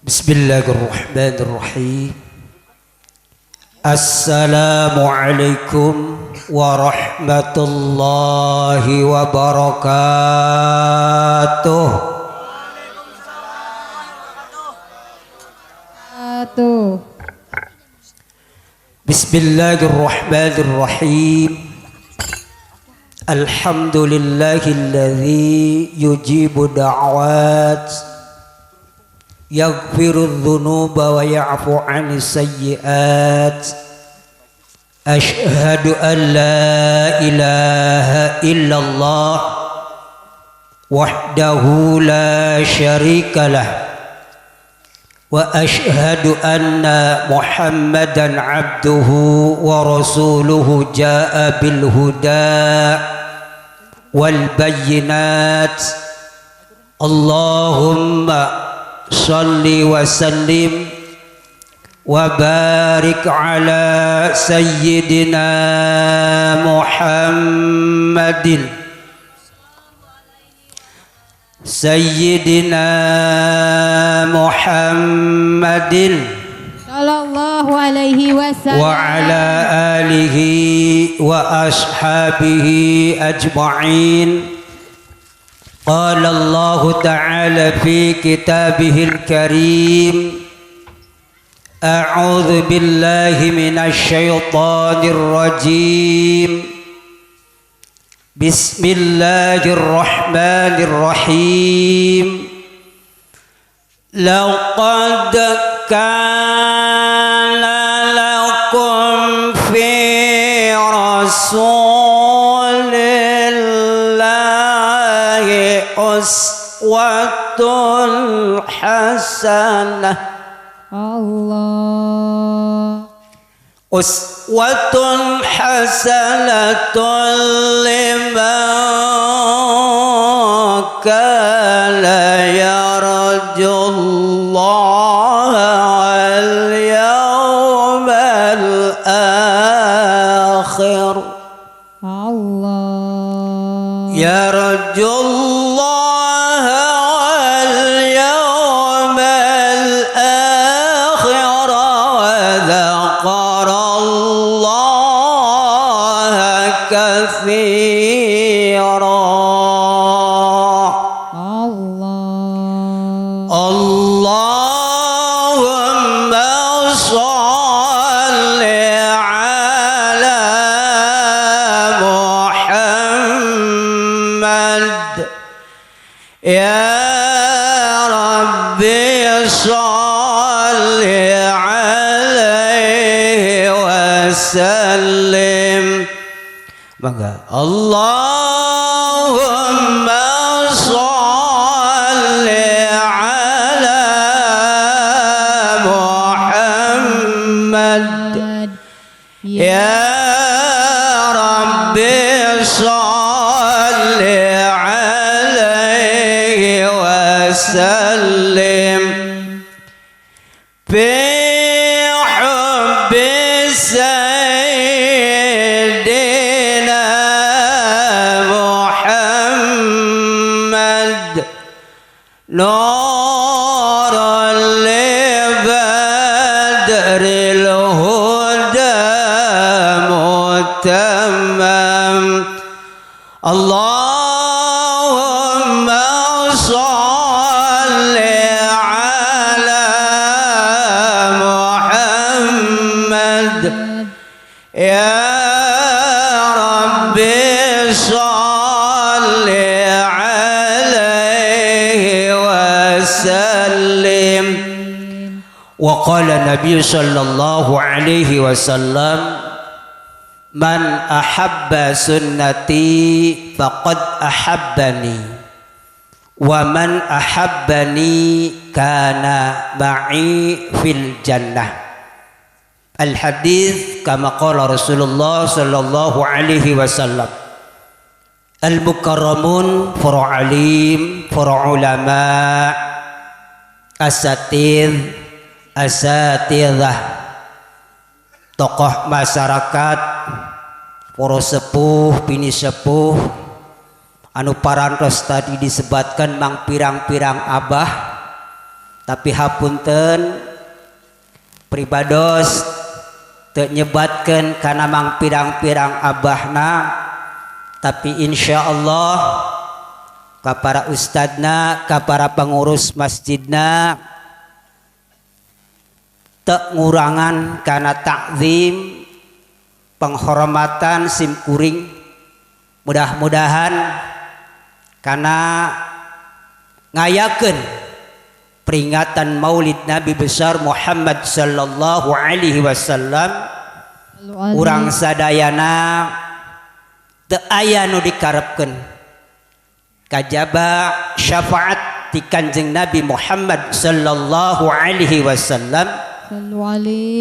Bismillahirrahmanirrahim. Assalamualaikum warahmatullahi wabarakatuh. Bismillahirrahmanirrahim. Alhamdulillahilladzi yujibu da'wat, yaghfiru dhunuba wa ya'fu 'anis sayyi'at. Ashhadu an la ilaha illallah wahdahu la syarika lah, wa ashhadu anna Muhammadan 'abduhu wa rasuluhu jaa'a bil huda wal bayyinat. Allahumma salli wa sallim wa barik ala sayyidina Muhammadin sallallahu alaihi wasallam wa ala alihi wa ashabihi ajma'in. قال الله تعالى في كتابه الكريم: أعوذ بالله من الشيطان الرجيم. بسم الله الرحمن الرحيم. لقد كان لكم في رسول أسوة حسنة. الله. أسوة حسنة لمن كان يرجو الله واليوم الآخر. الله. يرجو الله واليوم الآخر وذكر الله كثيرا. الله. اللهم صل على محمد. يا ربي صل عليه وسلم. Maka Allahumma salli ala Muhammad. Ya Rabbi salli alaihi wasallim. Bi hubbi sayyidina Muhammad nurul li badril huda mutammam. Allahumma salli ala Muhammad. Ya Rabbi salli alaihi wasallim. Wa qala Nabi sallallahu alaihi wasallam: Man ahabba sunnati faqad ahabbani, wa man ahabbani kana ma'i fil jannah. Al hadis kama qala Rasulullah sallallahu alaihi wasallam. Al mukarramun para alim, para ulama, asatidz, asatidzah, tokoh masyarakat, para sepuh, bini sepuh, anu parantos tadi disebutkan mang pirang-pirang abah, tapi hapunten pribados teu nyebatkeun kana mang pirang-pirang abahna, tapi insyaallah ka para ustadna, ka para pengurus masjidna teu ngurangan kana takzim penghormatan simkuring. Mudah-mudahan karena ngayakeun peringatan Maulid Nabi besar Muhammad sallallahu alaihi wasallam, urang sadayana teu aya nu dikarepkeun kajaba syafaat ti Kanjeng Nabi Muhammad sallallahu alaihi wasallam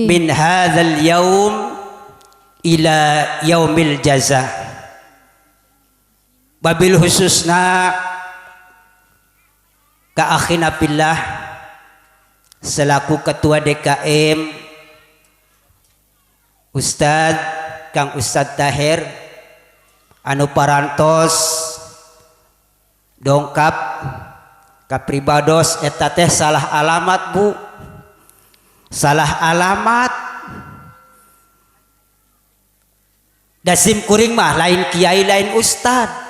min hadzal yaum ila yaumil jaza. Babil khususna ka akhina billah selaku ketua DKM Ustad Kang Ustad Tahir anu parantos dongkap ka pribados eta teh salah alamat Bu, salah alamat. Dasim kuring mah lain kiai lain ustad.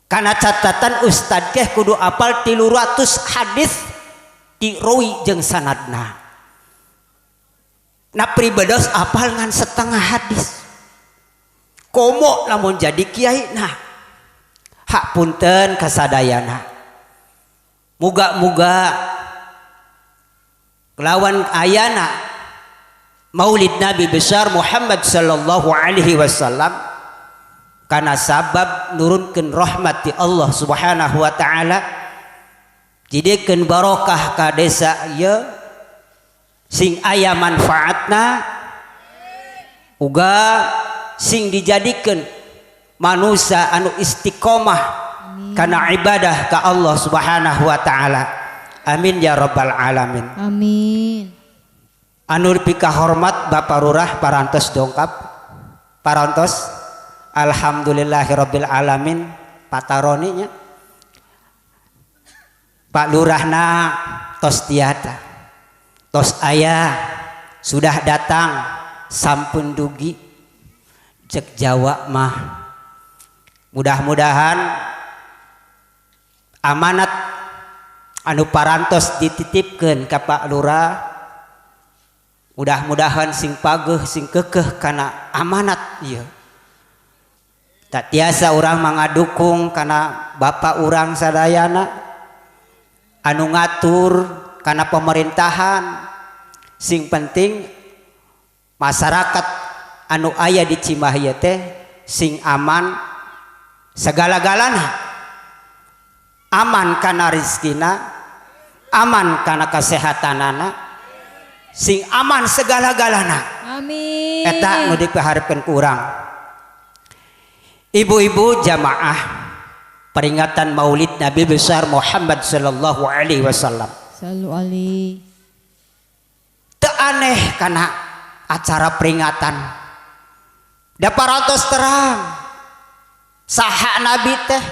Karena catatan ustad teh kudu apal 300 hadis dirawi jeung sanadna. Na pribados apal ngan setengah hadis. Komo lamun jadi kiai nah. Hak punten kasadayana. Muga-muga kelawan ayana Maulid Nabi besar Muhammad sallallahu alaihi wasallam karena sabab nurunkeun rahmat ti Allah subhanahu wa ta'ala, jidikeun barokah ka desa ieu sing aya manfaatna uga sing dijadikeun manusia anu istiqomah kana ibadah ka Allah subhanahu wa ta'ala. Amin ya rabbal alamin. Amin. Anu pika hormat Bapak Lurah parantos dongkap parantos. Alhamdulillahirabbil alamin pataroninya Pak Lurahna tos tiata tos aya sudah datang sampun dugi cek Jawa mah. Mudah-mudahan amanat anu parantos dititipkeun ka Pak Lurah, mudah-mudahan sing pageuh sing kekeh kana amanat ieu. Tak tiasa urang mangadukung karena bapak urang sadayana anu ngatur karena pemerintahan. Sing penting masyarakat anu aya di Cimahi teh sing aman segala-galana, aman karena rizkina, aman karena kesehatanana, sing aman segala-galana. Amin. Eta nu dipaharepkeun ku urang. Ibu-ibu jamaah peringatan Maulid Nabi besar Muhammad sallallahu alaihi wasallam. Sallu alaihi. Teu aneh kana acara peringatan. Da parantos terang saha Nabi teh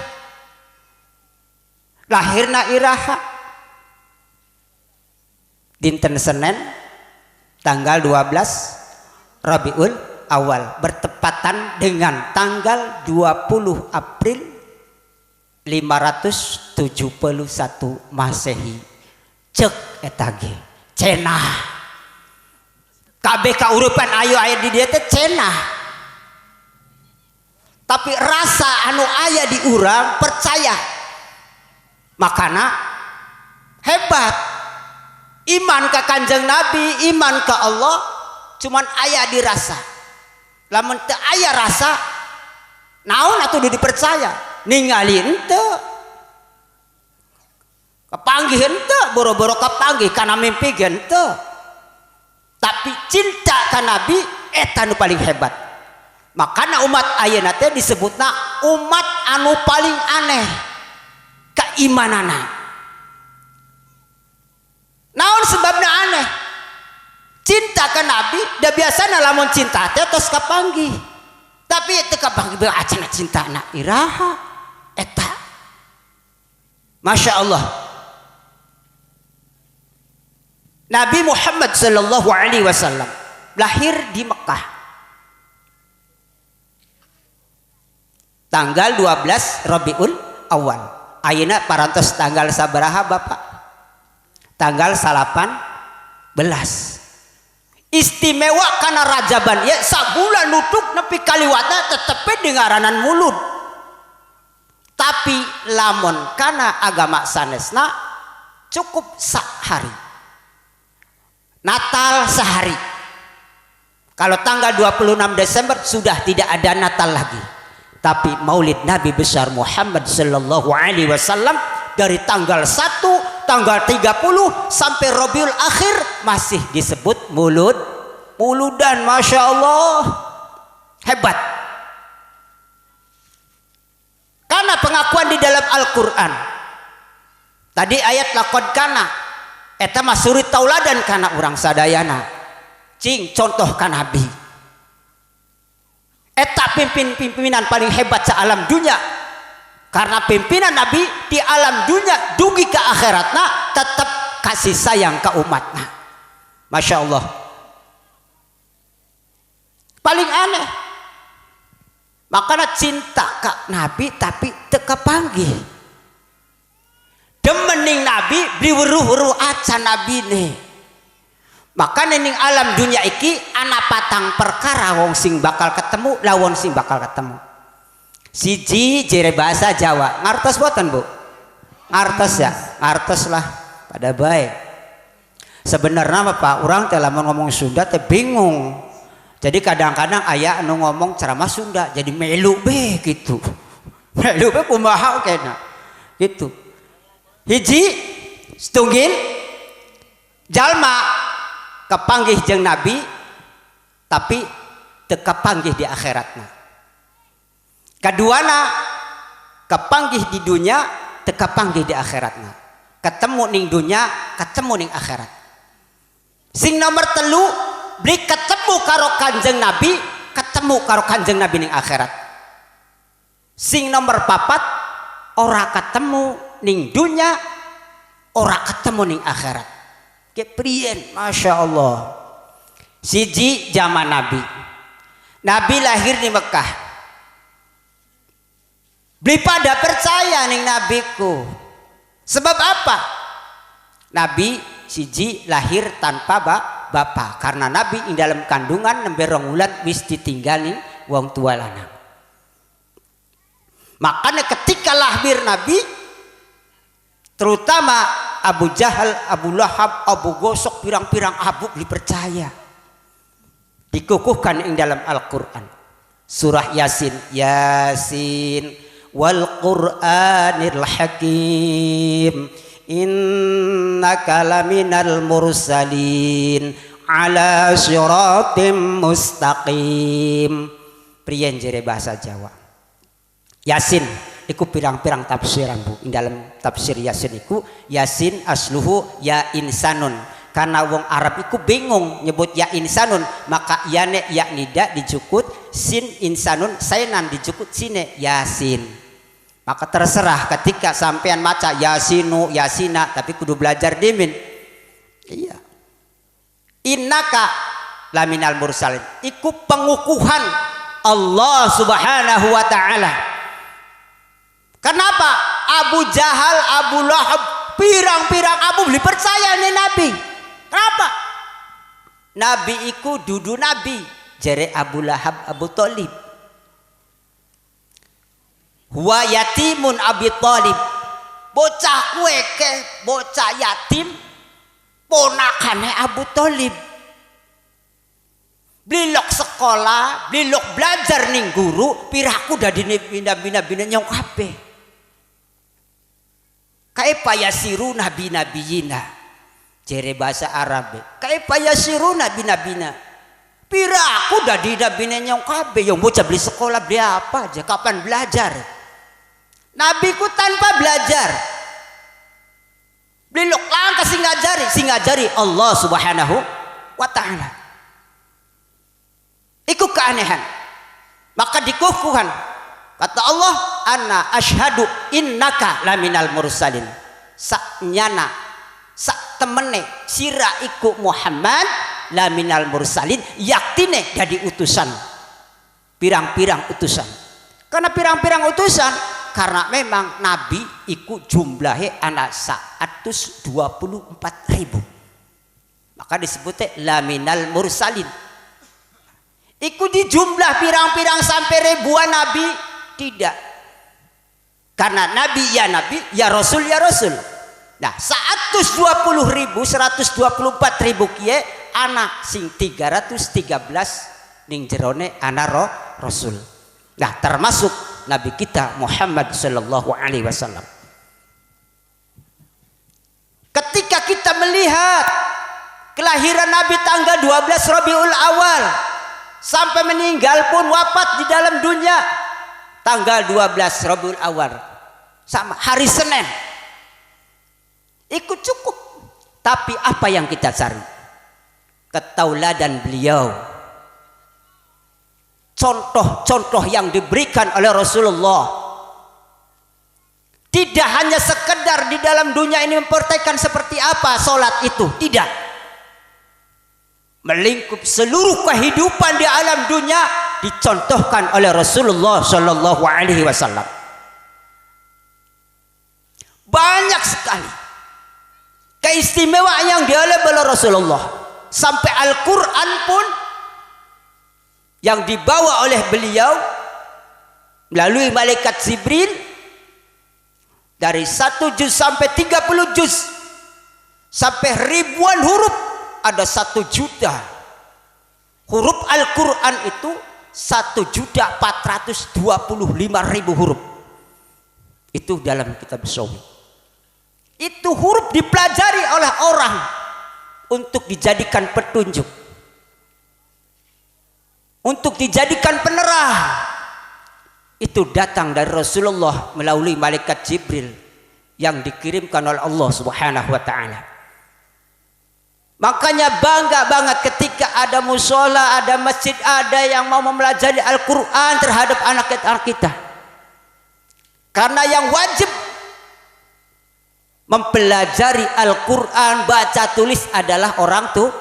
lahirna iraha dinten Senin tanggal 12 Rabiul Awal bertepatan dengan tanggal 20 April 571 Masehi. Cek eta ge cenah kabeh kaurupan ayo aya di dieu teh cenah, tapi rasa anu aya di urang percaya makana hebat. Iman ka Kanjeng Nabi, iman ka Allah cuman aya dirasa. Lamun teu aya rasa naon atuh dipercaya, ningali henteu, kepanggih henteu, boro-boro kepanggih kana mimpi henteu. Tapi cinta ka Nabi eta nu paling hebat. Makana umat ayeuna teh disebutna umat anu paling aneh keimanana. Naon sebabna aneh? Cinta ke Nabi, dah biasana lamun cinta teh tos kapanggih. Tapi teu kapanggih acana cinta na iraha eta. Masya Allah. Nabi Muhammad sallallahu alaihi wasallam lahir di Mekah tanggal 12 Rabiul Awal. Ayeuna parantos tanggal sabaraha Bapak? Tanggal 18. Istimewa karena Rajaban ya sabulan nutuk nepi kaliwatna tetepe dengaranan mulut. Tapi lamun karena agama sanesna cukup sehari. Natal sehari. Kalau tanggal 26 Desember sudah tidak ada Natal lagi. Tapi Maulid Nabi besar Muhammad sallallahu alaihi wasallam dari tanggal 1, tanggal 30 sampai Rabiul Akhir masih disebut muludan. Masya Allah, hebat. Karena pengakuan di dalam Al-Quran tadi ayat laqad kana eta mah suri tauladan kana urang sadayana cing contohkan Nabi eta pimpinan paling hebat sa alam dunia. Karena pimpinan Nabi di alam dunia dugi ke akhiratna tetap kasih sayang ke umatna. Masya Allah. Paling aneh makanya cinta ke Nabi tapi teka panggih. Demening Nabi beli weruh-weruh acan Nabi nih. Maka ning alam dunia iki ana patang perkara wong sing bakal ketemu lawan sing bakal ketemu. Siji jere bahasa Jawa ngartos boten Bu? Ngartos ya? Ngartos lah pada baik. Sebenarnya Pak orang teh lamun ngomong Sunda teh bingung. Jadi kadang-kadang aya anu ngomong ceramah Sunda jadi melu be gitu. Melu be kumaha kena gitu. Hiji setunggil jalma kepanggih jeung Nabi tapi teu kepanggih di akhiratna. Kaduana kepanggih di dunia teu kepanggih di akhiratna. Ketemu ning dunia, ketemu ning akhirat. Sing nomor 3 beli ketemu karo Kanjeng Nabi, ketemu karo Kanjeng Nabi ning akhirat. Sing nomor 4 ora ketemu ning dunia, ora ketemu ning akhirat. Keprien, masya Allah. Siji zaman Nabi. Nabi lahir di Mekah. Beli pada percaya ning nabiku. Sebab apa? Nabi siji lahir tanpa bapak. Karena Nabi di dalam kandungan nembe 2 wulan wis ditinggali wong tua lanang. Makanya ketika lahir Nabi, terutama Abu Jahal, Abu Lahab, Abu Gosok, pirang-pirang abu dipercaya. Dikukuhkan ing dalam Al-Quran. Surah Yasin. Yasin wal Qur'anil Hakim. Innaka laminal mursalin ala siratim mustaqim. Priyen jere bahasa Jawa. Yasin iku pirang-pirang tafsiran Bu. Di dalam tafsir Yasin iku Yasin asluhu ya insanun. Karena wong Arab iku bingung nyebut ya insanun, maka yane ya nida dijukut, sin insanun sainan dijukut sine Yasin. Maka terserah ketika sampean maca Yasinu, Yasina, tapi kudu belajar dimin. Iya. Innaka laminal mursalin. Iku pengukuhan Allah Subhanahu wa taala. Kenapa? Abu Jahal, Abu Lahab, pirang-pirang abu beli percaya nih Nabi. Kenapa? Nabi iku dudu Nabi. Jere Abu Lahab, Abu Thalib. Huwa yatimun Abi Thalib. Bocah kueke, bocah yatim, ponakane Abu Thalib. Blilok sekolah, blilok belajar ning guru, piraku dah bina-bina nyong kabeh. Kaifa yasiruna binabiyina. Jere bahasa Arab. Kaifa yasiruna binabina. Piraku dah bina nyong kabeh. Yang bocah beli sekolah beli apa aja, kapan belajar? Nabiku tanpa belajar. Blilok langkah sing ngajari Allah Subhanahu wa taala. Iku keanehan. Maka dikukuhan. Kata Allah, "Anna asyhadu innaka laminal mursalin." Sak nyana, sak temene sira iku Muhammad laminal mursalin, yaktine jadi utusan pirang-pirang utusan. Karena pirang-pirang utusan, karena memang nabi iku jumlahnya anak 124.000, maka disebutnya laminal mursalin. Iku di jumlah pirang-pirang sampai ribuan nabi tidak, karena nabi, ya rasul, ya rasul. Nah 120.000 124.000 kie anak sing 313 ning jerone anak rasul. Nah termasuk nabi kita Muhammad sallallahu alaihi wasallam. Ketika kita melihat kelahiran nabi tanggal 12 Rabiul Awal sampai meninggal pun wafat di dalam dunia tanggal 12 Rabiul Awal sama hari Senin, ikut cukup. Tapi apa yang kita cari? Ketauladan beliau, contoh-contoh yang diberikan oleh Rasulullah, tidak hanya sekedar di dalam dunia ini mempraktekkan seperti apa sholat itu, tidak, melingkup seluruh kehidupan di alam dunia dicontohkan oleh Rasulullah Shallallahu Alaihi Wasallam. Banyak sekali keistimewaan yang dialami oleh Rasulullah, sampai Al-Quran pun yang dibawa oleh beliau melalui malaikat Jibril dari 1 juz sampai 30 juz sampai ribuan huruf, ada 1 juta huruf Al-Quran itu 1.425.000 huruf itu dalam kitab Suwi. Itu huruf dipelajari oleh orang untuk dijadikan petunjuk, untuk dijadikan penerang. Itu datang dari Rasulullah melalui malaikat Jibril yang dikirimkan oleh Allah Subhanahu wa taala. Makanya bangga banget ketika ada musola, ada masjid, ada yang mau mempelajari Al-Quran terhadap anak-anak kita. Karena yang wajib mempelajari Al-Quran baca tulis adalah orang tua.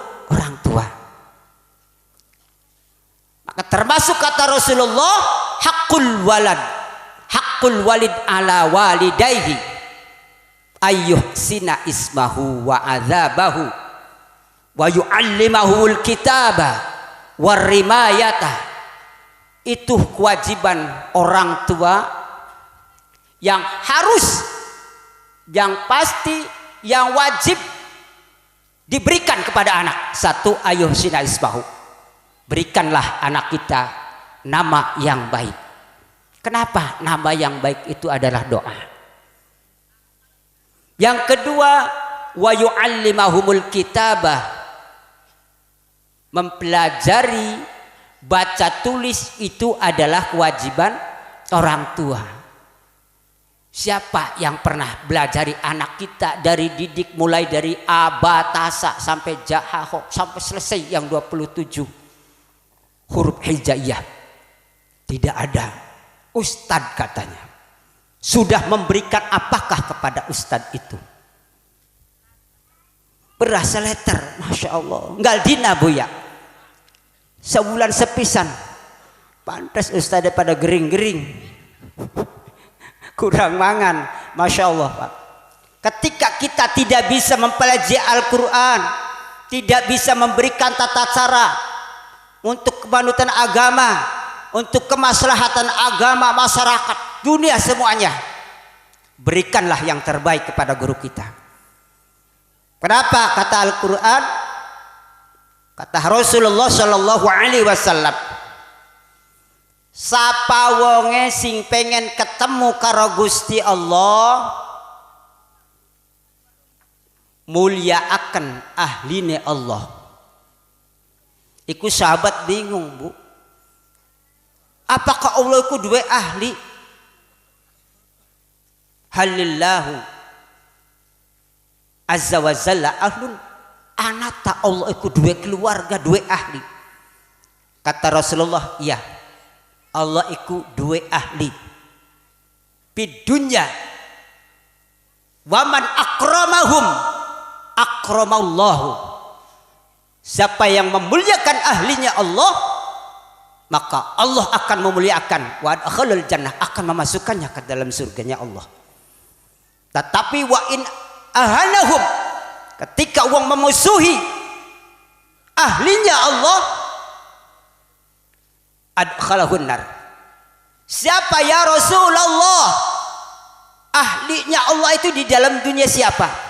Maka termasuk kata Rasulullah, haqqul walid ala walidayhi ayyuhsina ismahu wa adzabahu wa yu'allimahul kitaba warrimayata. Itu kewajiban orang tua yang harus, yang pasti, yang wajib diberikan kepada anak. Satu, ayuh sina isbahu, berikanlah anak kita nama yang baik. Kenapa? Nama yang baik itu adalah doa. Yang kedua, wa yu'allimahumul kitabah, mempelajari baca tulis itu adalah kewajiban orang tua. Siapa yang pernah belajari anak kita dari didik mulai dari abatasa sampai jahaho sampai selesai yang 27 huruf hijaiyah? Tidak ada. Ustadz katanya sudah memberikan apakah kepada ustadz itu? Beras letter, masya Allah. Nggak dina bu ya. Sebulan sepisan. Pantas ustadz pada gering-gering. Kurang mangan, masya Allah Pak. Ketika kita tidak bisa mempelajari Al-Quran, tidak bisa memberikan tata cara untuk kemanutan agama, untuk kemaslahatan agama masyarakat dunia semuanya, berikanlah yang terbaik kepada guru kita. Kenapa? Kata Al-Quran, kata Rasulullah Shallallahu Alaihi Wasallam, sapa wonge sing pengen ketemu karo Gusti Allah, mulia akan ahline Allah. Iku sahabat bingung bu, apakah Allah iku duwe ahli? Halillahu azza wa jalla ahlun, anata Allah iku duwe keluarga, duwe ahli. Kata Rasulullah, iya, Allah iku duwe ahli fid dunya waman akramahum akramallahu. Siapa yang memuliakan ahlinya Allah, maka Allah akan memuliakan, wa adkhalul jannah, akan memasukkannya ke dalam surganya Allah. Tetapi wa in ahanahum, ketika orang memusuhi ahlinya Allah, adkhalahun nar. Siapa ya Rasulullah? Ahlinya Allah itu di dalam dunia siapa?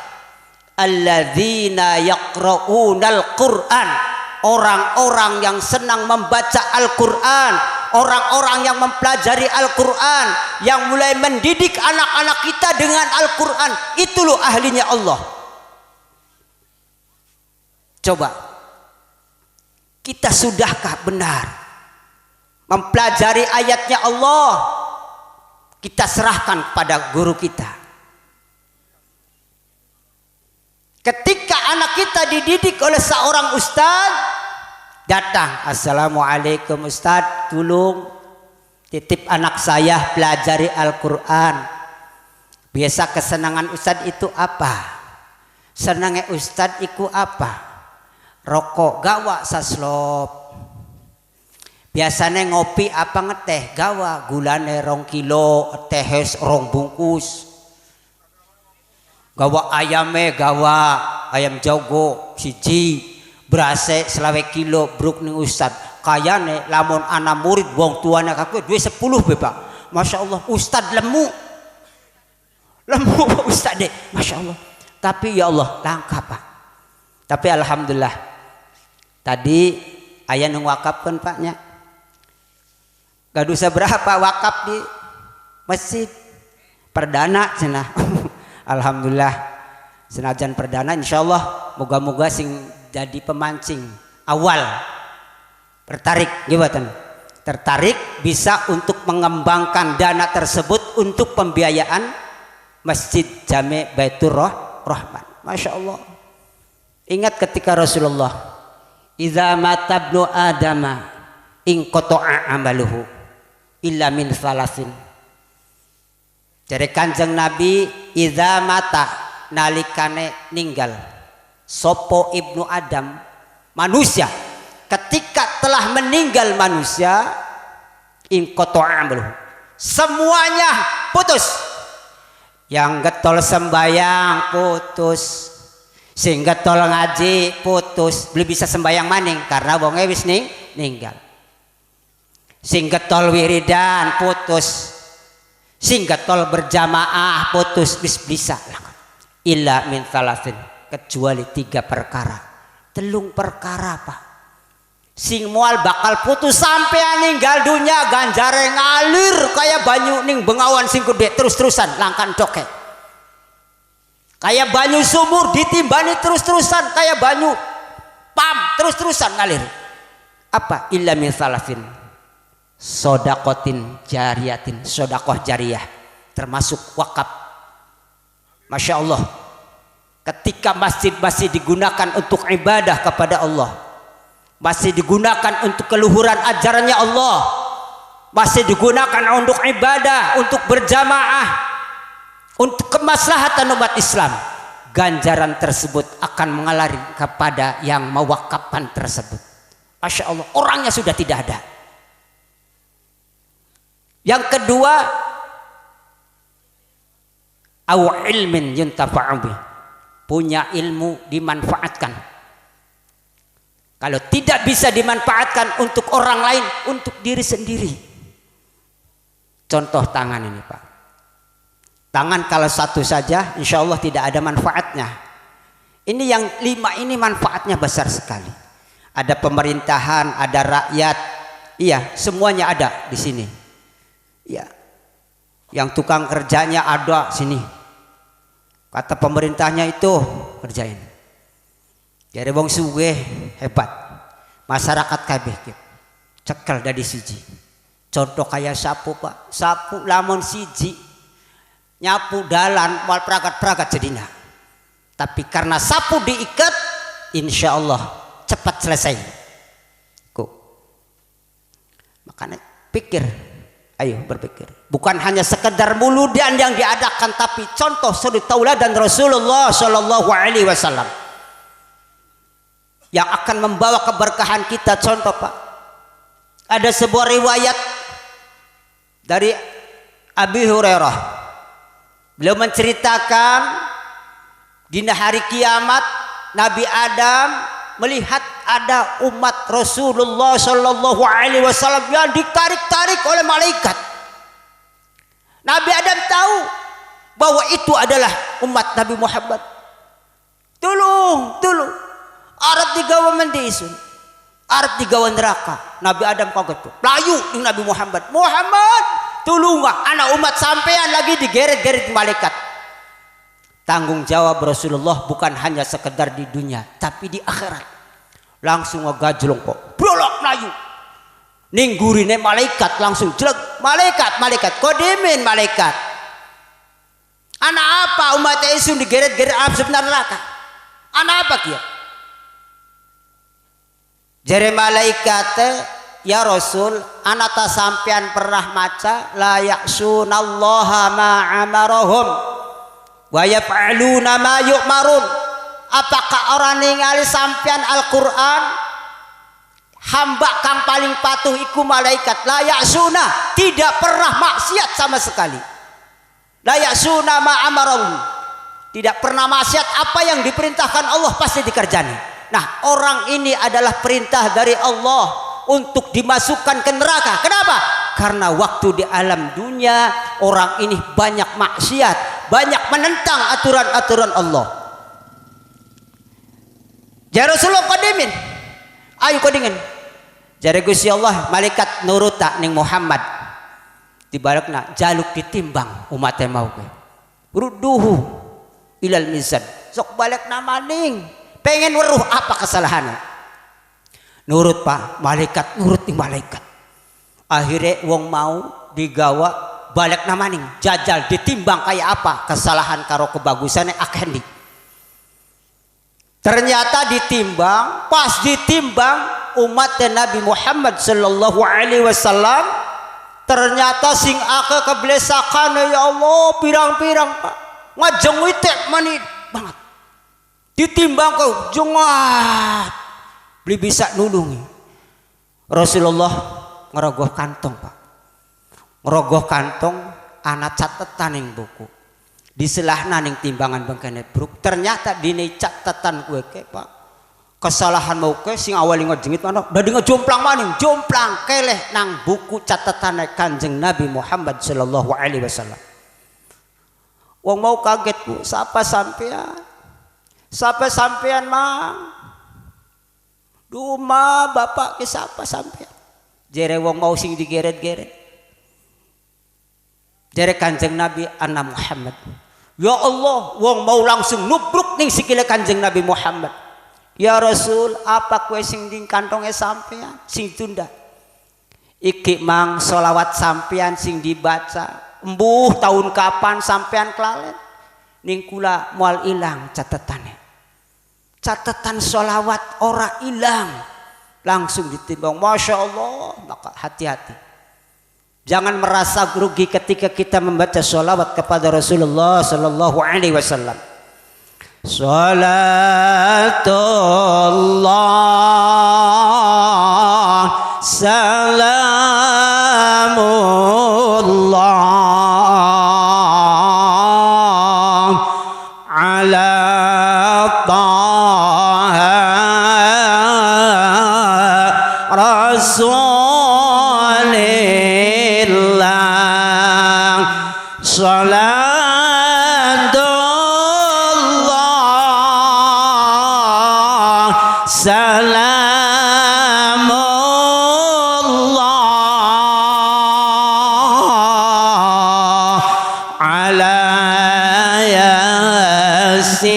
Alladzina yaqra'unal Qur'an, orang-orang yang senang membaca Al-Qur'an, orang-orang yang mempelajari Al-Qur'an, yang mulai mendidik anak-anak kita dengan Al-Qur'an, itu loh ahlinya Allah. Coba, kita sudahkah benar mempelajari ayatnya Allah? Kita serahkan pada guru kita. Ketika anak kita dididik oleh seorang ustaz, datang, assalamualaikum ustaz, tolong titip anak saya pelajari Al-Quran. Biasa kesenangan ustaz itu apa? Senangnya ustaz itu apa? Rokok gawa saslop. Biasanya ngopi apa ngeteh gawa, gulane 2 kilo, tehes 2 bungkus. Gawa ayame gawa, ayam jogo siji, berase 20 kilo bruk ning ustad. Kayane lamun anak murid wong tuane kakek duwe 10 Pak. Masya Allah ustad lemu Pak ustad deh, Masya Allah. Tapi ya Allah langka Pak. Tapi alhamdulillah tadi ayah nung wakafkan Paknya. Gak dosa berapa wakaf di masjid perdana cenah. Alhamdulillah senajan perdana insyaallah moga-moga sing jadi pemancing awal tertarik gimana? Tertarik bisa untuk mengembangkan dana tersebut untuk pembiayaan Masjid Jami' Baitur Rahman. Masya Allah. Ingat ketika Rasulullah, "Idza mata ibnu Adama inqata'a amaluhu illa min salasin." Dari Kanjeng Nabi, idza mata nalikane ninggal sopo ibnu Adam, manusia ketika telah meninggal manusia, inqata'a amaluhu, semuanya putus. Yang getol sembayang putus, sing getol ngaji putus, belum bisa sembayang maning karena wonge wis ninggal. Sing getol wiridan putus, sing getol berjamaah putus, wis bisa. Illa min salasin, kecuali 3 perkara. 3 perkara Pak. Sing mual bakal putus sampai ninggal dunia, ganjare ngalir kayak banyu ning bengawan sing gede terus-terusan langkan doke. Kayak banyu sumur ditimbani terus-terusan, kayak banyu pam terus-terusan ngalir. Apa? Illa min salasin, sodakotin jariyatin, sodakoh jariyah, termasuk wakaf. Masya Allah, ketika masjid-masjid digunakan untuk ibadah kepada Allah, masih digunakan untuk keluhuran ajarannya Allah, masih digunakan untuk ibadah, untuk berjamaah, untuk kemaslahatan umat Islam, ganjaran tersebut akan mengalir kepada yang mewakafkan tersebut. Masya Allah, orangnya sudah tidak ada. Yang kedua, au ilmin yuntafa'u bih, punya ilmu dimanfaatkan. Kalau tidak bisa dimanfaatkan untuk orang lain, untuk diri sendiri. Contoh tangan ini Pak. Tangan kalau satu saja insya Allah tidak ada manfaatnya. Ini yang 5 ini manfaatnya besar sekali. Ada pemerintahan, ada rakyat, iya semuanya ada di sini. Iya. Yang tukang kerjanya ada sini. Kata pemerintahnya itu kerjain. Jadi wong sugih hebat, masyarakat kabeh cekel dari siji. Contoh kayak sapu Pak, sapu lamun siji nyapu dalan mal pragat-pragat jadinya. Tapi karena sapu diikat, insya Allah cepat selesai. Kok? Makanya pikir, ayo berpikir. Bukan hanya sekedar muludan yang diadakan, tapi contoh suri tauladan Rasulullah Shallallahu Alaihi Wasallam. yang akan membawa keberkahan kita. Contoh Pak, ada sebuah riwayat dari Abi Hurairah, beliau menceritakan di hari kiamat Nabi Adam melihat ada umat Rasulullah Shallallahu Alaihi Wasallam yang ditarik-tarik oleh malaikat. Nabi Adam tahu bahwa itu adalah umat Nabi Muhammad. Tolong, Arab digawa mendisun, Arab digawa neraka. Nabi Adam kaget tuh, layu di Nabi Muhammad. Muhammad, tolong anak umat sampean lagi digeret-geret malaikat. Tanggung jawab Rasulullah bukan hanya sekedar di dunia, tapi di akhirat. Langsung ngegajlong kok, brolok layu. Ninggurine malaikat langsung jelek. Malaikat, kodemin malaikat. Anak apa umat Yesus digeret-geret absub neraka? Anak apa kia? Jere malaikat, ya Rasul, anata sampean pernah maca la ya'sunallaha ma amarahum wa yaf'aluna ma yu'marun. Apakah orang ningali sampean Al-Qur'an? Hamba kang paling patuh iku malaikat la ya'suna, tidak pernah maksiat sama sekali. La ya'suna ma amarahum, tidak pernah maksiat, apa yang diperintahkan Allah pasti dikerjani. Nah, orang ini adalah perintah dari Allah untuk dimasukkan ke neraka. Kenapa? Karena waktu di alam dunia orang ini banyak maksiat, banyak menentang aturan-aturan Allah. Ya Rasulullah kodemin, ayo kodingin. Jare Gusti Allah malaikat nuruta ning Muhammad. Dibalikna jaluk ditimbang umatnya mau ke. Rudduhu ilal mizan. Sok balik nama ning. Pengen weruh apa kesalahannya. Nurut Pak, malaikat nurut ning malaikat. Akhirnya wong mau digawa balik nama ning. Jajal ditimbang kayak apa kesalahan karo kebagusannya akendi. Ternyata ditimbang, pas ditimbang umat Nabi Muhammad sallallahu alaihi wasallam ternyata sing ake keblesakan ya Allah pirang-pirang Pak. Ngajeng witek mani banget. Ditimbang kau jongat. Beli bisa nulungi. Rasulullah ngerogoh kantong Pak. Ngerogoh kantong anak catatan yang buku. Di selahna ning timbangan bangkene bruk. Ternyata dine catatan gue ke Pak. Kesalahan mau ke sing awali ngejengit mana dadi ngejomplang maning jomplang keleh nang buku catatan Kanjeng Nabi Muhammad sallallahu alaihi wasallam. Wong mau kaget Bu, siapa sampean mang? Duma bapak ke siapa sampean? Jere wong mau sing digeret-geret. Jere Kanjeng Nabi anna Muhammad. Ya Allah, wong mau langsung nubruk ning sikile Kanjeng Nabi Muhammad. Ya Rasul, apa kue sing di kantongnya sampean sing tunda? Iki mang solawat sampean sing dibaca. Embuh tahun kapan sampean kelalen? Ning kula moal ilang catatannya. Catatan solawat ora ilang. Langsung ditimbang. Masya Allah, maka hati-hati. Jangan merasa rugi ketika kita membaca solawat kepada Rasulullah Sallallahu Alaihi Wasallam. Salatullah salamullah ala taha rasulillah salatullah salamullah ala yasin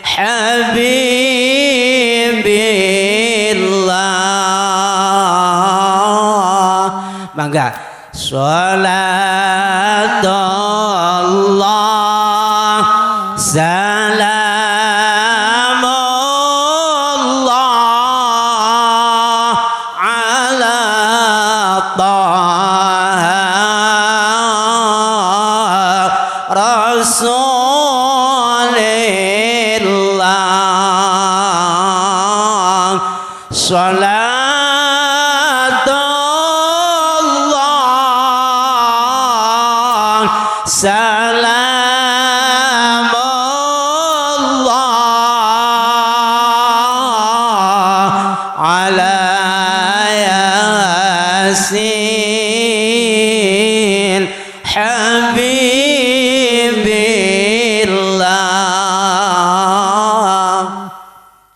habibillah. Mangga salatullah salamullah ala taha rasulillah salamullah ala yasin habibillah.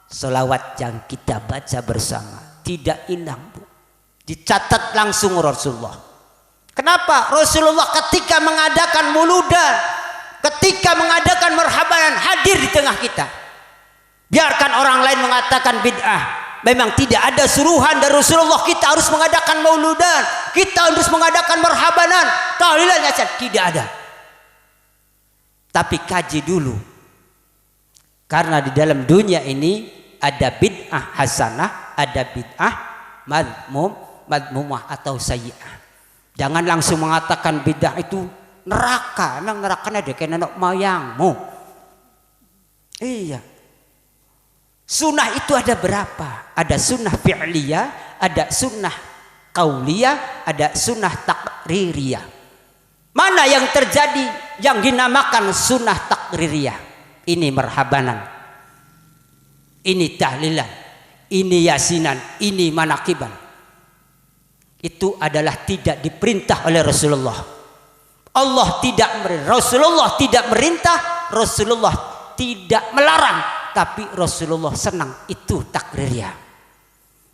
Selawat yang kita baca bersama tidak hilang, Bu. Dicatat langsung Rasulullah. Kenapa? Rasulullah ketika mengadakan muludan, ketika mengadakan marhabanan, hadir di tengah kita. Biarkan orang lain mengatakan bid'ah. Memang tidak ada suruhan dari Rasulullah kita harus mengadakan mauludan, kita harus mengadakan marhabanan, tahlilan, tidak ada. Tapi kaji dulu. Karena di dalam dunia ini ada bid'ah hasanah, ada bid'ah madmumah atau sayyi'ah. Jangan langsung mengatakan bid'ah itu neraka. Emang nerakanya ada kayak nenek moyangmu. Iya. Sunnah itu ada berapa? Ada sunnah fi'liyah, ada sunnah qauliyah, ada sunnah takririyah. Mana yang terjadi yang dinamakan sunnah takririyah? Ini marhabanan, ini tahlilan, ini yasinan, ini manakiban. Itu adalah tidak diperintah oleh Rasulullah. Rasulullah tidak merintah, Rasulullah tidak melarang, tapi Rasulullah senang. Itu takririyah.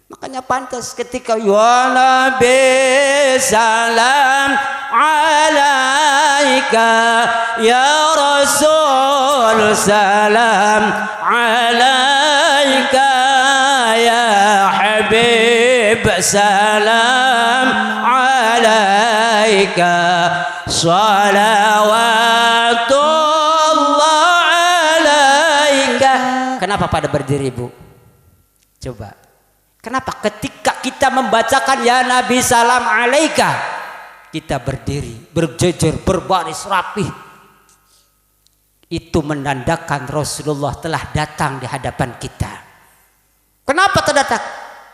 Makanya pantas ketika ya Nabi salam alaika, ya Rasul salam alaika, ya Habib salam alaika, salawatullah alaika. Kenapa pada berdiri, Bu? Coba. Kenapa ketika kita membacakan ya Nabi salam alaika, kita berdiri, berjejer, berbaris rapih. Itu menandakan Rasulullah telah datang di hadapan kita. Kenapa terdatang?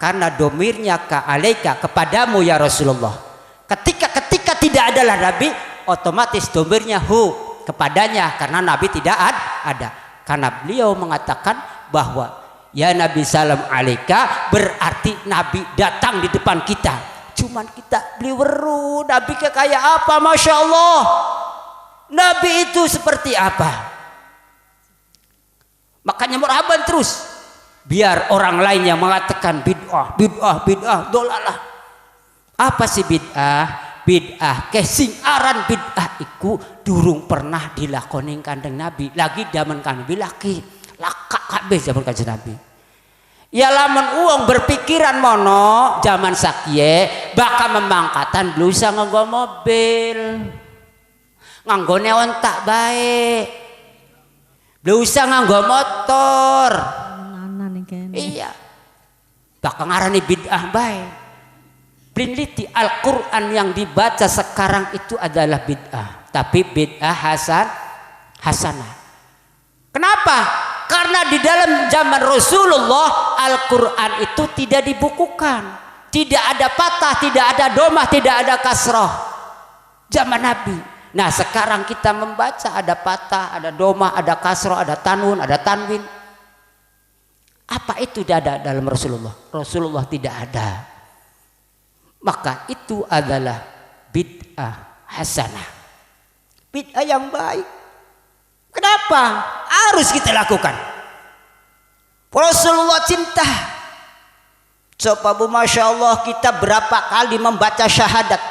Karena domirnya ke alaika, kepadamu ya Rasulullah. Ketika tidak adalah Nabi, otomatis domirnya hu, kepadanya, karena Nabi tidak ada. Karena beliau mengatakan bahwa ya Nabi salam alaika berarti Nabi datang di depan kita. Cuman kita beli weru, Nabi kayak apa? Masya Allah, Nabi itu seperti apa? Makanya marhaban terus. Biar orang lain yang mengatakan bid'ah, dolalah. Apa sih bid'ah? Bid'ah kesingaran bid'ah iku durung pernah dilakoni kanjeng Nabi. Lagi zaman kanjeng Nabi lagi lakak kabeh zaman kanjeng Nabi. Ya lamun uang berpikiran mono zaman sakie bakal memangkatan belusa nganggo mobil, nganggone ontak baik, belusa nganggo motor. Iya, bakal ngarani bid'ah baik. Peneliti Al-Quran yang dibaca sekarang itu adalah bid'ah, tapi bid'ah hasanah. Kenapa? Karena di dalam zaman Rasulullah Al-Quran itu tidak dibukukan, tidak ada patah, tidak ada domah, tidak ada kasroh. Zaman Nabi. Nah sekarang kita membaca ada patah, ada domah, ada kasroh, ada tanwin, ada tanwin. Apa itu tidak ada dalam Rasulullah? Rasulullah tidak ada. Maka itu adalah bid'ah hasanah, bid'ah yang baik. Kenapa? Harus kita lakukan. Rasulullah cinta. Coba Bu, Masya Allah, kita berapa kali membaca syahadat,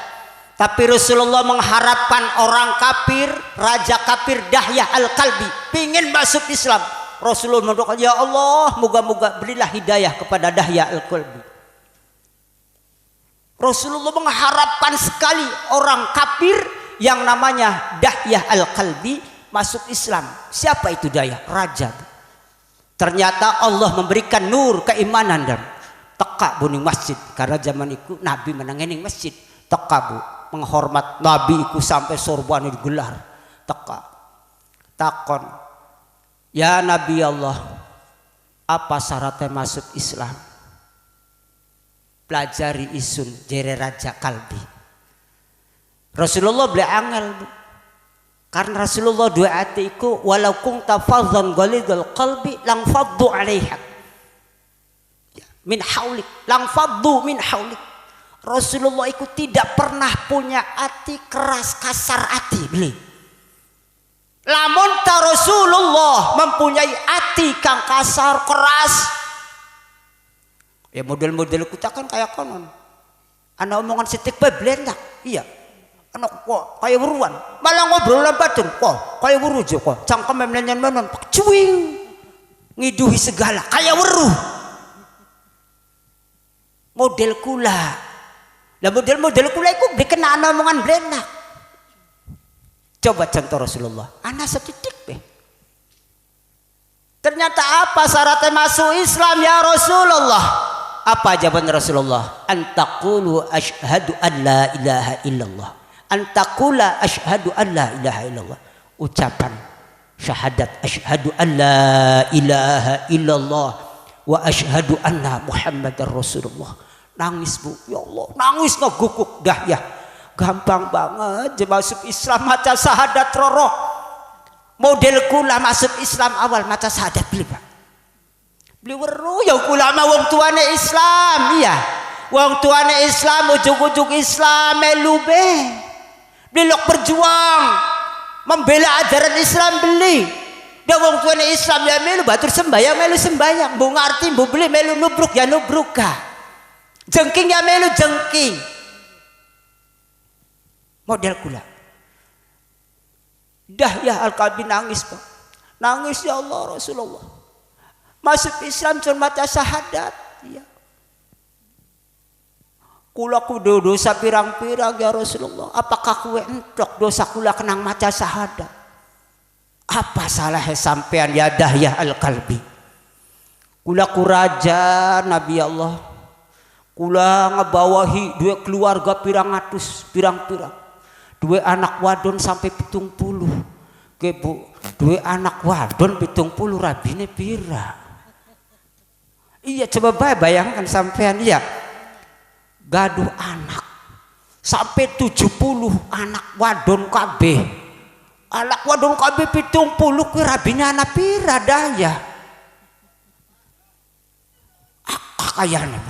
tapi Rasulullah mengharapkan orang kafir, raja kafir Dahyah Al-Kalbi pingin masuk Islam. Rasulullah mendoakan, ya Allah, moga-moga berilah hidayah kepada Dahyah Al-Kalbi. Rasulullah mengharapkan sekali orang kafir yang namanya Dahyah Al-Kalbi masuk Islam. Siapa itu Dahyah? Raja. Ternyata Allah memberikan nur keimanan dan teka buning masjid. Karena zaman itu Nabi menangening masjid. Teka Bu, menghormat Nabi itu sampai sorban digelar. Teka. Takon. Ya Nabi Allah, apa syaratnya masuk Islam? Pelajari isun jere raja kalbi. Rasulullah beli angel. Karena Rasulullah dua hati iku walau kunta fadhan ghalidul qalbi lang faddu alaiha min haulik, lang faddu min haulik. Rasulullah itu tidak pernah punya hati keras, kasar hati beli. Lamun ta Rasulullah mempunyai hati kang kasar, keras, ya model-model kita kan kayak konon. Ana omongan setik bae blendak. Iya. Ana kok kayak weruan. Malah ngobrol batun kok kayak weru jo kok. Cangkeme mlenyen-menon cuing. Ngiduhi segala kayak weruh. Model kula. Lah model-model kula iku dikena ana omongan blendak. Coba contoh Rasulullah. Ana setitik be. Ternyata apa syaratnya masuk Islam ya Rasulullah? Apa jawaban Rasulullah? Antaqulu asyhadu an la ilaha illallah. Antaqula asyhadu an la ilaha illallah. Ucapan syahadat asyhadu an la ilaha illallah wa asyhadu anna Muhammadar Rasulullah. Nangis bu, ya Allah, nangis ngeguguk dah ya. Gampang banget je masuk Islam maca syahadat roro. Model kula masuk Islam awal maca syahadat beli Pak. Beli weru ya kula mah wong tuane Islam iya. Wong tuane Islam ujug-ujug Islam melu be. Beli lok berjuang membela ajaran Islam beli. Dia wong tuane Islam ya melu batur sembayang melu sembayang. Bu ngarti bu beli melu nubruk ya nubruka. Jengking ya melu jengking. Model kula. Dahya Al-Kalbi nangis Pak. Nangis ya Allah Rasulullah. Masuk Islam cuma maca syahadat ya. Kula kudu dosa pirang-pirang ya Rasulullah. Apakah kue entok dosa kula kenang maca syahadat? Apa salahnya sampean ya Dahya Al-Kalbi? Kula ku raja Nabi Allah. Kula ngebawahi dua keluarga pirang-pirang. Dua anak wadon sampai 70. Ke bu, dua anak wadon 70 rabine pira? Iya coba bayangkan sampean iya. Gaduh anak sampai 70 anak wadon kabeh. Anak wadon kabeh 70 kuwi rabine anak pira daya? Kayane.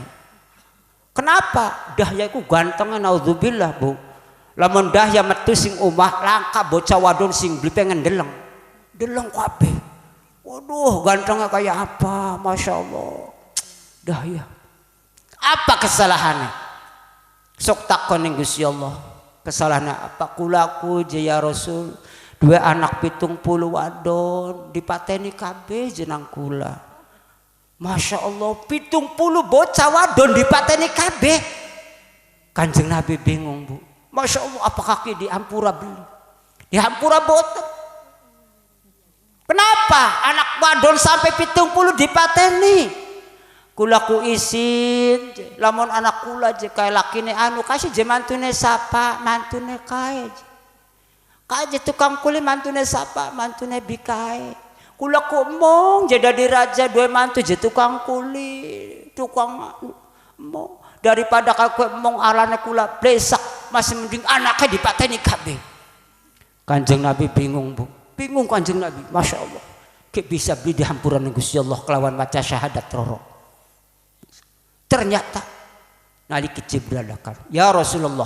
Kenapa? Dahya iku gantengnya naudzubillah bu. Lamun Dahya metu sing omah langka bocah wadon sing beli pengen deleng kabeh. Waduh gantengnya kayak apa? Masya Allah. Dahya. Apa kesalahannya? Sok takon ning Gusti Allah. Kesalahannya apa? Kulaku je ya Rasul. Dua anak 70 wadon dipateni kabeh jenang kula. Masya Allah 70 bocah wadon dipateni kabeh. Kanjeng Nabi bingung bu. Masya Allah apakah ki diampura beli? Diampura boten. Kenapa anak wadon sampai 70 dipateni? Kula ku isin lamun anak kula je kae lakine anu kasih je mantune sapa mantune kae. Kae tukang kuli mantune sapa mantune bikae. Kula ku mong je dadi raja dua mantu je tukang kuli, tukang mong daripada kaku mong alane kula blesak masih mending anaknya dipateni kabeh. Kanjeng Nabi bingung bu. Bingung Kanjeng Nabi. Masya Allah. Ki bisa beli dihampuran Gusti Allah kelawan maca syahadat roro. Ternyata naliki Jibril datang, ya Rasulullah,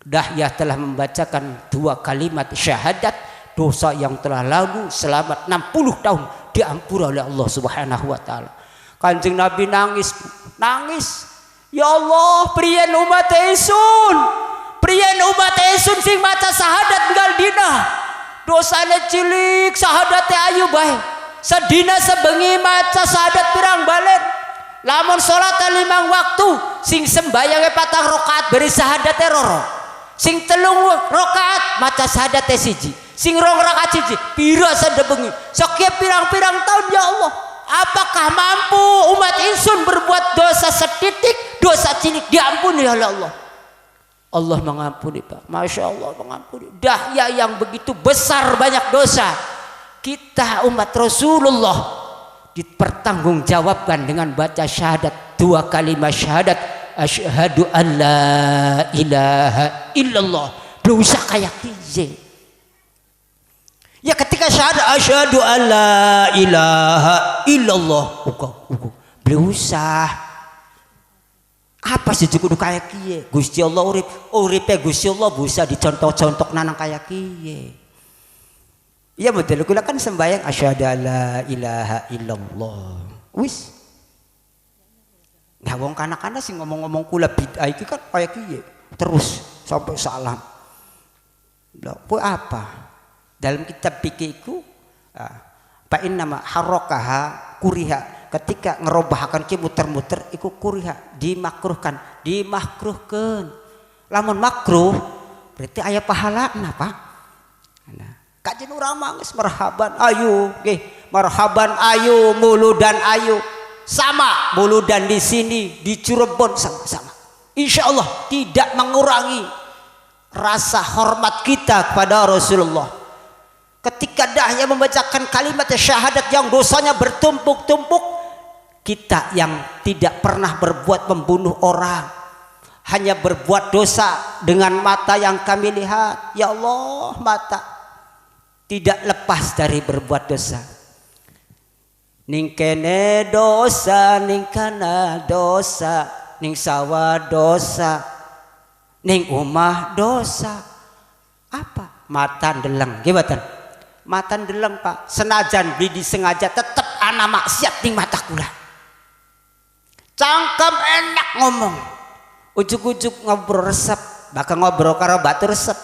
Dahya telah membacakan 2 kalimat syahadat, dosa yang telah lalu selamat 60 tahun diampura oleh Allah Subhanahu wa taala. Kanjeng Nabi nangis. Ya Allah, priyen umat ingsun sing maca syahadat tinggal dina. Dosane cilik, syahadatnya ayu bae. Sedina sebengi maca syahadat pirang balen. Lamun salat 5 waktu sing sembayange 4 rakaat beri syahadatnya roro. Sing 3 rakaat maca syahadatnya siji. Sing 2 rakaat siji pira sadebengi. Sakya pirang-pirang tahun ya Allah. Apakah mampu umat insun berbuat dosa setitik, dosa cilik diampuni oleh Allah? Allah mengampuni Pak. Masya Allah mengampuni. Dahya yang begitu besar banyak dosa. Kita umat Rasulullah dipertanggungjawabkan dengan baca syahadat 2 kalimat syahadat asyhadu an la ilaha illallah. Dosa kayak kije. Ya ketika syahadat asyhadu alla ilaha illallah beliau usah apa sih kudu kaya kiye Gusti Allah uripe Gusti Allah bisa dicontoh-contoh nanang kaya kiye. Ya betul kula kan sembahyang asyhadu alla ilaha illallah wis. Nah wong kana-kana sing ngomong-ngomong kula bid'ah iki kan kaya kiye terus sampai salam. Lah apa? Dalam kitab fikih iku fa inna ma harakaha kuriha ketika ngerobahkan ki muter-muter iku kuriha dimakruhkan lamun makruh berarti aya pahalana Pak. Nah kajen urang mangis marhaban ayu nggih marhaban ayu muludan ayu sama muludan di sini di Cirebon sama-sama insyaallah tidak mengurangi rasa hormat kita kepada Rasulullah. Ketika dahnya membacakan kalimat syahadat yang dosanya bertumpuk-tumpuk, kita yang tidak pernah berbuat membunuh orang, hanya berbuat dosa dengan mata yang kami lihat. Ya Allah, mata tidak lepas dari berbuat dosa. Ning kene dosa, ning kana dosa, ning sawah dosa, ning omah dosa. Apa? Mata ndeleng, gimana? Mata ndeleng Pak, senajan beli disengaja tetep ana maksiat ning mata kula. Cangkem enak ngomong, ujuk-ujuk ngobrol resep, bakal ngobrol karo batu resep.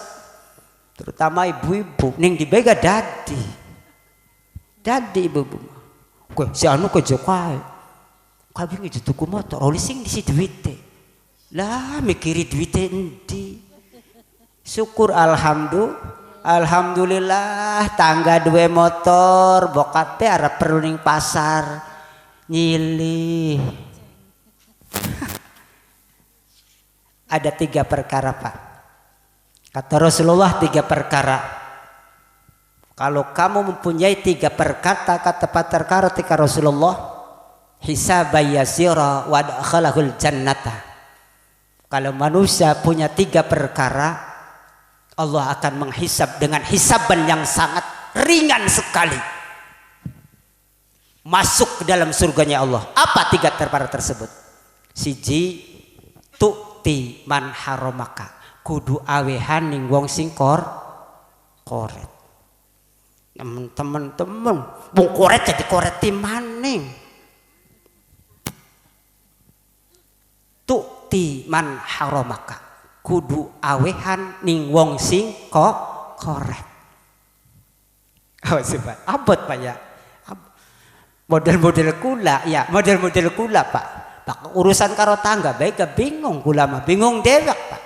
Terutama ibu-ibu ning dibega dadi ibu-ibu. Kowe si anu ke Jokai. Kabeh ngeju tuku motor, oli sing disi duwite. Lah mikiri duwite endi? Syukur alhamdulillah tangga dua motor bokat teh arep perlu ning pasar nyilih. Ada 3 perkara Pak. Kata Rasulullah 3 perkara. Kalau kamu mempunyai 3 perkara kata Rasulullah hisabay yasira wa adkhalahul jannata. Kalau manusia punya 3 perkara Allah akan menghisab dengan hisaban yang sangat ringan sekali. Masuk ke dalam surganya Allah. Apa 3 perkara tersebut? Siji tu'ti man haramaka. Kudu awehan ning wong sing koret. Temen-temen wong koret jadi koreti maning. Tu'ti man haramaka. Kudu awehan ning wong sing koret. Awas Pak, abot Pak ya. Model-model kula ya, model-model kula Pak. Urusan karo tangga baik bingung kula mah, bingung dewek Pak.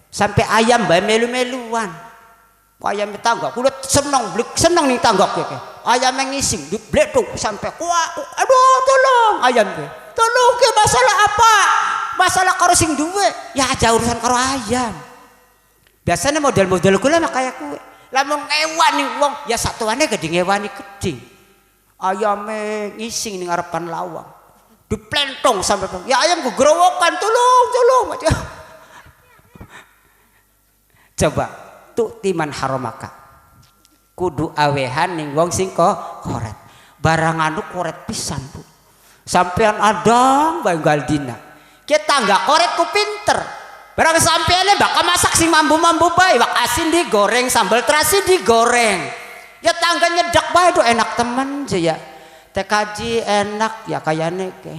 Sampai ayam bae melu-meluan. Ayam tangga kula seneng ning tangga keke. Ayam yang ngising dibleduk sampai kuak. Aduh tolong ayam ke. Tolong ke masalah apa? Masalah karo sing duwe ya aja urusan karo ayam. Biasanya model-model kula mah kaya kowe. Lamun ngewani wong ya satuane gede ngewani gedhe. Ayame ngising ning ngarepan lawang. Diplentong sampai ya ayam gegrowokan tolong. Coba tu timan haramaka. Kudu awehan ning wong sing koret. Barang anu koret pisan Bu. Sampean adang banggal dina. Kita nggak koret ku pinter. Barang sampeannya bakal masak sing mambu-mambu bae, wak asin digoreng, sambal terasi digoreng. Ya tangga nyedak bae do enak temen je ya. TKJ enak ya kayane ke.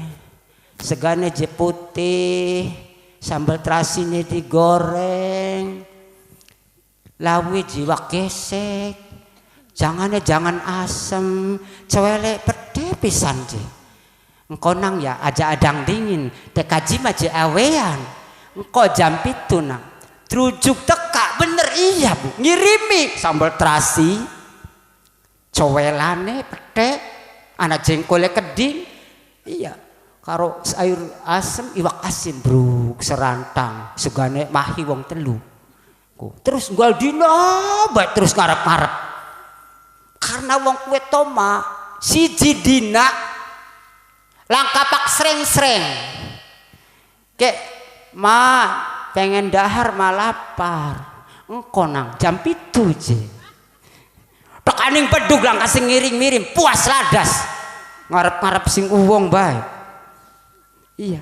Segane je putih, sambal terasinya digoreng. Lawi jiwa gesek. Jangan asem, cewele pede pisan je. Engkau nang ya aja adang dingin, TKJ mah je awean. Engkau jam 7 nang trujuk teka bener iya Bu ngirimi sambal terasi cowelane pete anak jengkolnya keding iya karo sayur asem iwak asin bruk serantang segane mahi wong telu terus gua dina baik terus ngarep-ngarep karena wong kue toma siji dina langkapak sreng-sreng kek Ma pengen dahar malapar engkau nang jam 7 je tekaning pedug lang kasih ngiring-miring puas ladas ngarep-ngarep sing uwong bae. Iya,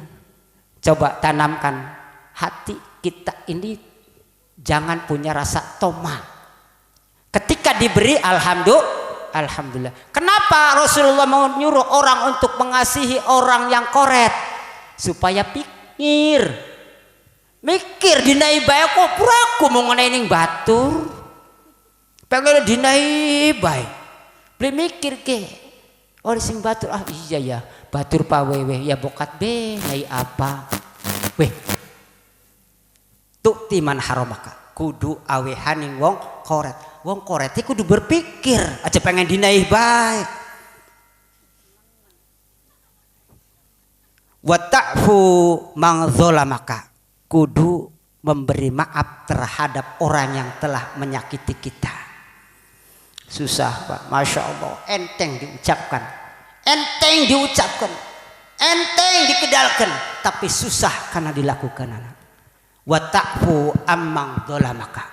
coba tanamkan hati kita ini jangan punya rasa toma ketika diberi. Alhamdulillah. Kenapa Rasulullah mau nyuruh orang untuk mengasihi orang yang koret? Supaya mikir dinai bae kok puraku mau ngenaining batur pengen dinai bae beli mikir ke orang sing batur iya ya batur pawewe ya bokat be nai apa weh tuh timan haromaka kudu awehaning wong koret itu kudu berpikir aja pengen dinai bae. Wa ta'fu man dzalamaka kudu memberi maaf terhadap orang yang telah menyakiti kita. Susah Pak, Masya Allah, enteng diucapkan, enteng dikedalkan, tapi susah karena dilakukan. Wa ta'fu amman dzalamaka,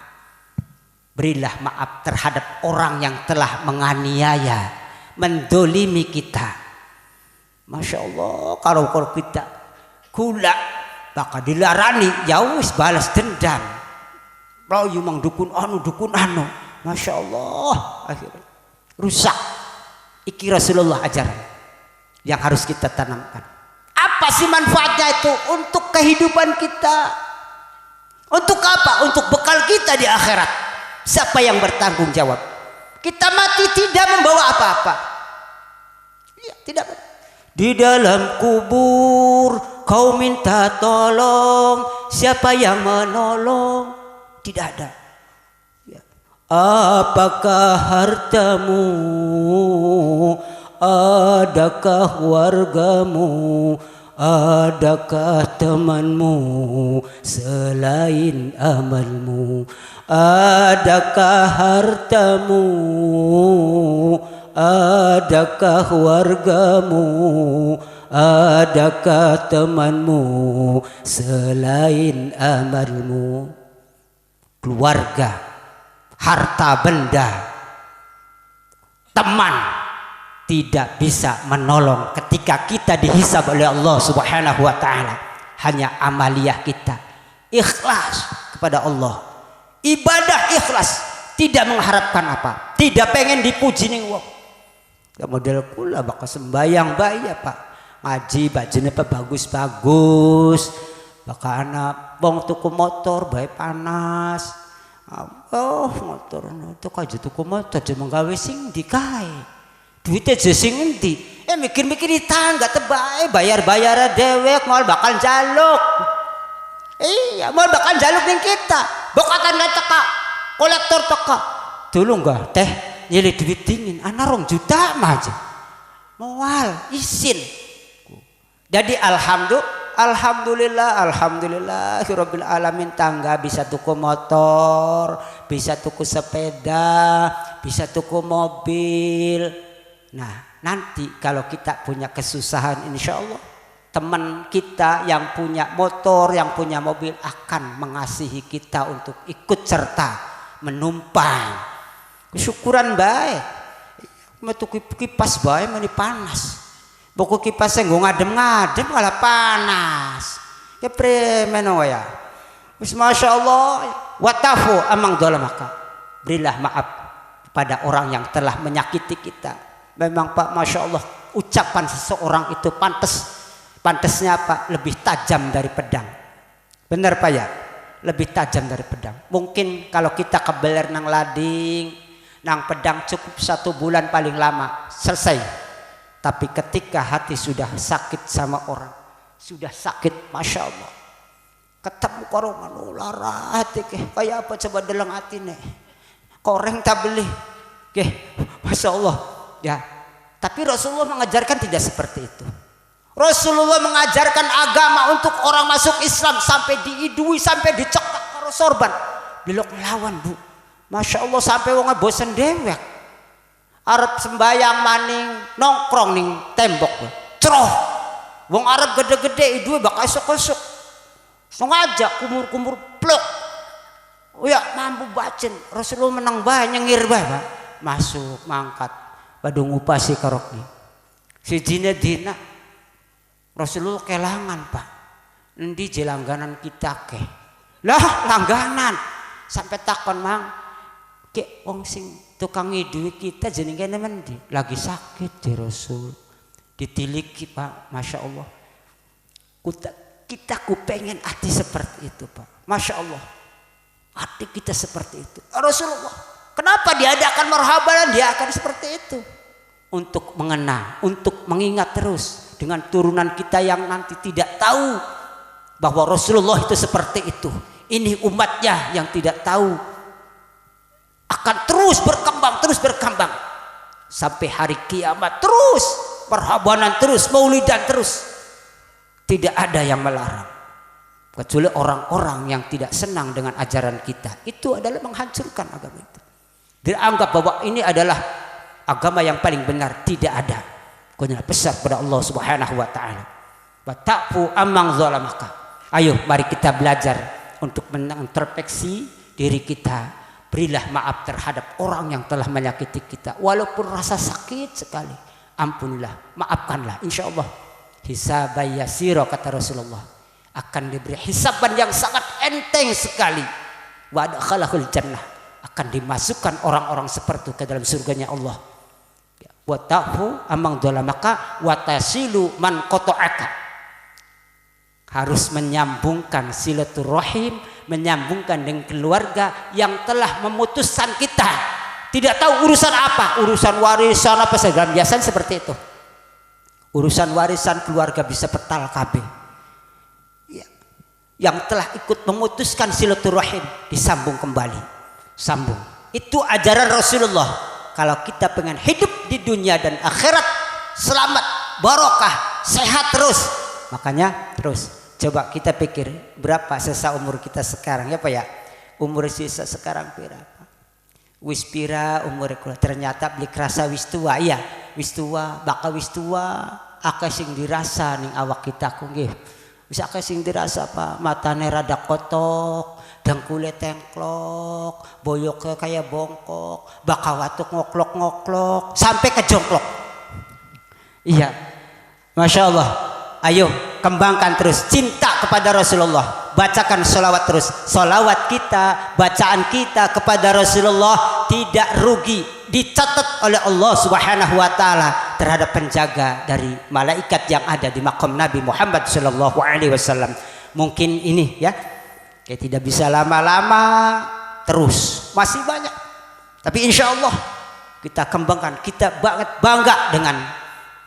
berilah maaf terhadap orang yang telah menganiaya, mendolimi kita. Masya Allah, kalau kita gula bakal dilarani ya wis balas dendam. Rayu mang dukun anu. Masya Allah, akhirnya rusak. Iki Rasulullah ajaran yang harus kita tanamkan. Apa sih manfaatnya itu untuk kehidupan kita? Untuk apa? Untuk bekal kita di akhirat. Siapa yang bertanggung jawab? Kita mati tidak membawa apa-apa. Ya, tidak. Di dalam kubur kau minta tolong, siapa yang menolong? Tidak ada. Ya. Apakah hartamu? Adakah wargamu? Adakah temanmu selain amalmu? Adakah hartamu? Adakah wargamu? Adakah temanmu selain amalmu? Keluarga, harta benda, teman tidak bisa menolong ketika kita dihisab oleh Allah Subhanahu wa taala. Hanya amaliyah kita, ikhlas kepada Allah, ibadah ikhlas, tidak mengharapkan apa, tidak pengen dipuji ning wong. Ya model kula bakal sembayang bae ya Pak. Ngaji bajine apa bagus-bagus. Bakal anak wong tuku motor bae panas. Oh, motor itu aja tuku motor aja menggawe sing ndi kae. Duite aja sing endi. Mikir-mikir di tangga tebae bayar-bayar dewek mal bakal jaluk. Iya, mal bakal jaluk ning kita. Bokatan teka, kolektor teka. Dulu enggak teh nyilih duit dingin ana 2 juta aja moal isin. Jadi alhamdulillahirabbil alamin, tangga bisa tuku motor, bisa tuku sepeda, bisa tuku mobil. Nah nanti kalau kita punya kesusahan, insya Allah teman kita yang punya motor, yang punya mobil akan mengasihi kita untuk ikut serta menumpang. Kesyukuran baik. Metu kipas baik meni panas. Buku kipasnya nggo ngadem-ngadem malah panas. Ya premen ya. Wis masyaallah, watafu amang dolamaka. Berilah maaf pada orang yang telah menyakiti kita. Memang Pak, Masya Allah, ucapan seseorang itu pantasnya apa? Lebih tajam dari pedang. Benar Pak ya? Lebih tajam dari pedang. Mungkin kalau kita kebeler nang lading, nang pedang cukup 1 bulan paling lama selesai. Tapi ketika hati sudah sakit sama orang, sudah sakit, Masya Allah, ketemu korongan lara hati kayak apa coba dalam hati nih, koreng tak beli, Masya Allah ya. Tapi Rasulullah mengajarkan tidak seperti itu. Rasulullah mengajarkan agama untuk orang masuk Islam sampai diidui, sampai dicekak karo sorban, bilok lawan Bu. Masya Allah, sampai wong bosen dewek. Arab sembayang maning nongkrong ning tembok. Ceroh. Wong Arab gede-gede idue bakal esok-esok. Sengaja kumur-kumur plok. Oh ya mampu bacin. Rasulullah menang bae nyengir bae, Pak. masuk mangkat badung upasi karokni si jina dina Rasulullah kelangan Pak endi jelangganan kita ke lah langganan sampai takon mang ke wong sing tukang duit kita jenenge mendi lagi sakit di Rasul ditiliki Pak Masya Allah kita pengen hati seperti itu Pak Masya Allah hati kita seperti itu Rasulullah kenapa diadakan marhaban dia akan seperti itu untuk mengenang untuk mengingat terus dengan turunan kita yang nanti tidak tahu bahwa Rasulullah itu seperti itu ini umatnya yang tidak tahu akan terus berkembang sampai hari kiamat terus marhabanan terus maulidan terus tidak ada yang melarang kecuali orang-orang yang tidak senang dengan ajaran kita itu adalah menghancurkan agama itu dianggap bahwa ini adalah agama yang paling benar tidak ada konyol besar pada Allah Subhanahu wa taala wa ta'fu amman zalamaka ayo mari kita belajar untuk mengintrospeksi diri kita berilah maaf terhadap orang yang telah menyakiti kita walaupun rasa sakit sekali ampunilah maafkanlah insyaallah hisaban yasira kata Rasulullah akan diberi hisaban yang sangat enteng sekali wa adkhalahul jannah akan dimasukkan orang-orang seperti itu ke dalam surganya Allah wa ta'fu amman zalamaka wa tasilu man qata'aka harus menyambungkan silaturahim menyambungkan dengan keluarga yang telah memutuskan kita tidak tahu urusan apa urusan warisan apa segala biasanya seperti itu urusan warisan keluarga bisa petal KB ya. Yang telah ikut memutuskan silaturahim disambung kembali sambung itu ajaran Rasulullah kalau kita pengen hidup di dunia dan akhirat selamat barokah sehat terus makanya terus coba kita pikir berapa sisa umur kita sekarang ya Pak ya umur sisa sekarang berapa wis pira umur ternyata beli kerasa wis tua iya wis tua bakal wis tua akeh sing dirasa ning awak kita ku nggih wis akeh sing dirasa Pak matane rada kotok dengkule tengklok boyoknya kayak bongkok bakal watuk ngoklok sampai ke jongklok iya Masya Allah ayo kembangkan terus cinta kepada Rasulullah bacakan sholawat terus sholawat kita bacaan kita kepada Rasulullah tidak rugi dicatat oleh Allah Subhanahu wa taala terhadap penjaga dari malaikat yang ada di makam Nabi Muhammad sallallahu alaihi wasallam mungkin ini ya tidak bisa lama-lama terus masih banyak tapi insya Allah kita kembangkan kita banget bangga dengan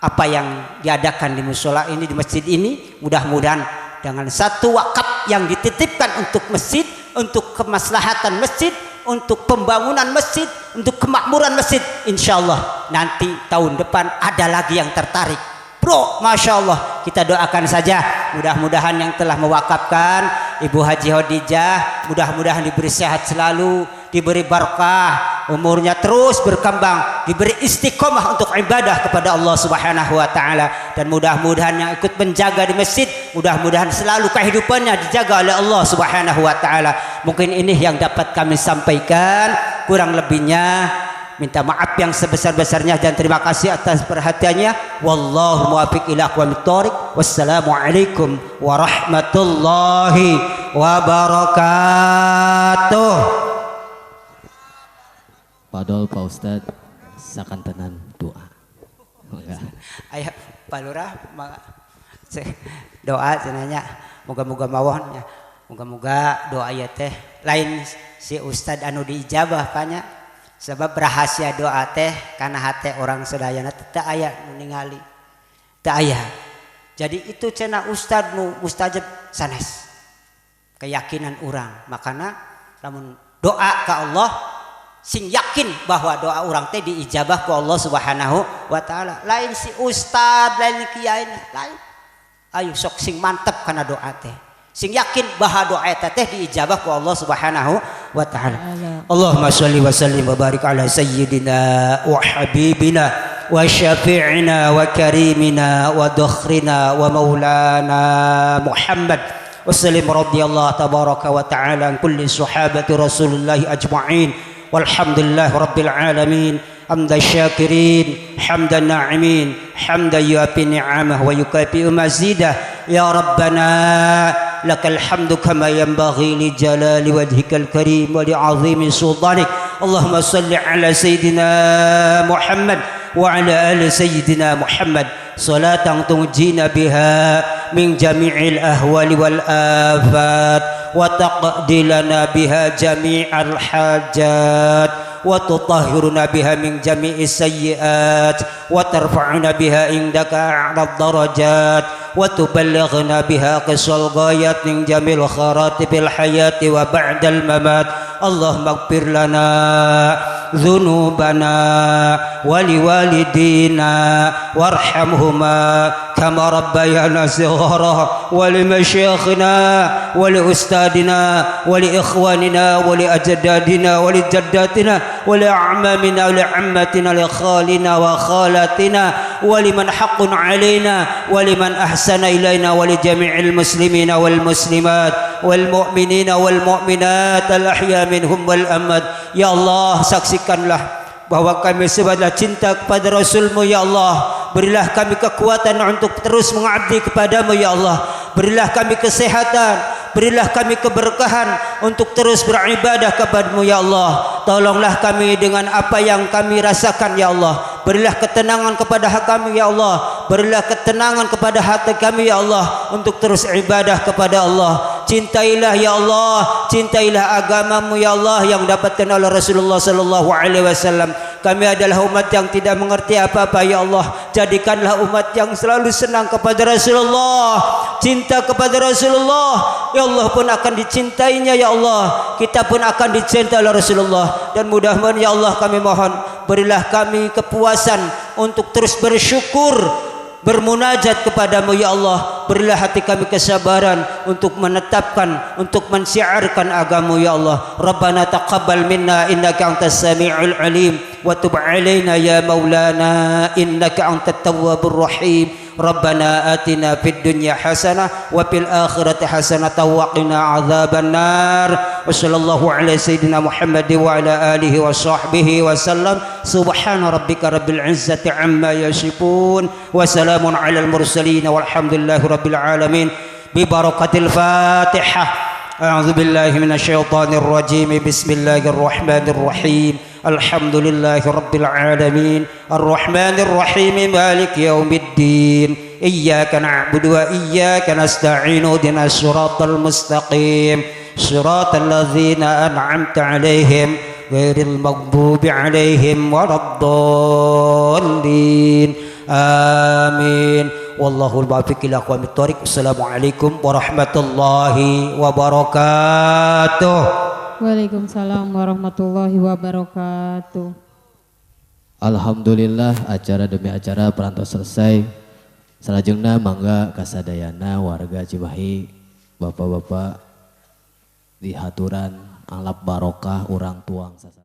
apa yang diadakan di musola ini di masjid ini mudah-mudahan dengan satu wakaf yang dititipkan untuk masjid untuk kemaslahatan masjid untuk pembangunan masjid untuk kemakmuran masjid insya Allah nanti tahun depan ada lagi yang tertarik bro Masya Allah kita doakan saja mudah-mudahan yang telah mewakafkan Ibu Haji Khadijah mudah-mudahan diberi sehat selalu diberi berkah umurnya terus berkembang diberi istiqomah untuk ibadah kepada Allah Subhanahu wa taala dan mudah-mudahan yang ikut menjaga di masjid mudah-mudahan selalu kehidupannya dijaga oleh Allah Subhanahu wa taala mungkin ini yang dapat kami sampaikan kurang lebihnya minta maaf yang sebesar-besarnya dan terima kasih atas perhatiannya wallahu muwaffiq ila aqwamit thoriq wassalamualaikum warahmatullahi wabarakatuh. Padahal Pak Ustadz sakantenan doa. Ayah Pak Lurah doa cenanya moga-moga mawon ya. Moga-moga doa ya teh lain si Ustadz anu diijabah banyak sebab rahasia doa teh karena hati orang sedayana teu aya nu ningali. Teu aya. Jadi itu cenah Ustadz nu mustajab sanes. Keyakinan orang. Makana lamun doa ke Allah sing yakin bahwa doa orang teh diijabah ku Allah Subhanahu wa taala. Lain si ustad, lain kiai, lain. Ayo sok sing mantep kana doa teh. Sing yakin bahwa doa teh diijabah ku Allah Subhanahu wa taala. Allahumma shalli wa sallim wa barik ala sayyidina wa habibina wa syafi'ina wa karimina wa dakhrina wa maulana Muhammad. وسلم رضي الله تبارك وتعالى عن كل صحابة رسول الله أجمعين والحمد لله رب العالمين حمد الشاكرين حمد الناعمين حمدا يوافي نعمه ويكافئ مزيده يا ربنا لك الحمد كما ينبغي لجلال وجهك الكريم ولعظيم سلطانك اللهم صل على سيدنا محمد وعلى آل سيدنا محمد صلاة تنجينا بها من جميع الأهوال والآفات وتقضي لنا بها جميع الحاجات وتطهرنا بها من جميع السيئات وترفعنا بها عندك أعلى الدرجات وتبلغنا بها قصى الغايات من جميع الخراتب الحياة وبعد الممات اللهم اغفر لنا ذنوبنا ولوالدينا وارحمهما كما ربيانا صغارا ولمشايخنا ولأستاذنا ولإخواننا ولأجدادنا ولجداتنا ولأعمامنا ولعمتنا لخالنا وخالاتنا ولمن حق علينا ولمن أحسن إلينا ولجميع المسلمين والمسلمات والمؤمنين والمؤمنات الأحياء منهم والأموات ya Allah saksikanlah bahwa kami sebagai cinta kepada Rasul-Mu ya Allah. Berilah kami kekuatan untuk terus mengabdi kepadamu ya Allah. Berilah kami kesehatan, berilah kami keberkahan untuk terus beribadah kepadamu ya Allah. Tolonglah kami dengan apa yang kami rasakan ya Allah. Berilah ketenangan kepada hati kami ya Allah. Berilah ketenangan kepada hati kami ya Allah untuk terus ibadah kepada Allah. Cintailah ya Allah, cintailah agamamu ya Allah yang dapatkan oleh Rasulullah sallallahu alaihi wasallam. Kami adalah umat yang tidak mengerti apa-apa ya Allah. Jadikanlah umat yang selalu senang kepada Rasulullah, cinta kepada Rasulullah. Ya Allah pun akan dicintainya ya Allah. Kita pun akan dicintai oleh Rasulullah. Dan mudah-mudahan ya Allah kami mohon berilah kami kepuasan untuk terus bersyukur, bermunajat kepadamu ya Allah. Berilah hati kami kesabaran untuk menetapkan, untuk mensiarkan agamamu ya Allah. Rabbana taqabbal minna innaka antas samiul alim wa tub alaina ya maulana innaka antat tawwabur rahim. Rabbana atina fid dunya hasanah wa fil akhirati hasanah wa qina adzabannar. Wa sallallahu ala sayyidina Muhammad wa ala alihi wa sahbihi wa sallam. Subhana rabbika rabbil izzati amma yasifun wa salamun alal mursalin walhamdulillahi rabbil alamin. Bi barakatil Fatihah. A'udzu billahi minasy syaithanir rajim. Bismillahirrahmanir rahim. Alhamdulillahi rabbil alamin. Arrahmanir rahim. Maliki yaumiddin. Iyyaka na'budu wa iyyaka nasta'in. Ihdinas siratal mustaqim. Siratal ladzina an'amta 'alaihim ghairil maghdubi 'alaihim waladdallin. Amin. Wallahul muwaffiq ila aqwamit thoriq. Assalamualaikum warahmatullahi wabarakatuh. Waalaikumsalam warahmatullahi wabarakatuh. Alhamdulillah acara demi acara perantos selesai. Salajengna mangga kasadayana warga Cimahi, bapak-bapak dihaturan alap barokah urang tuang sasa.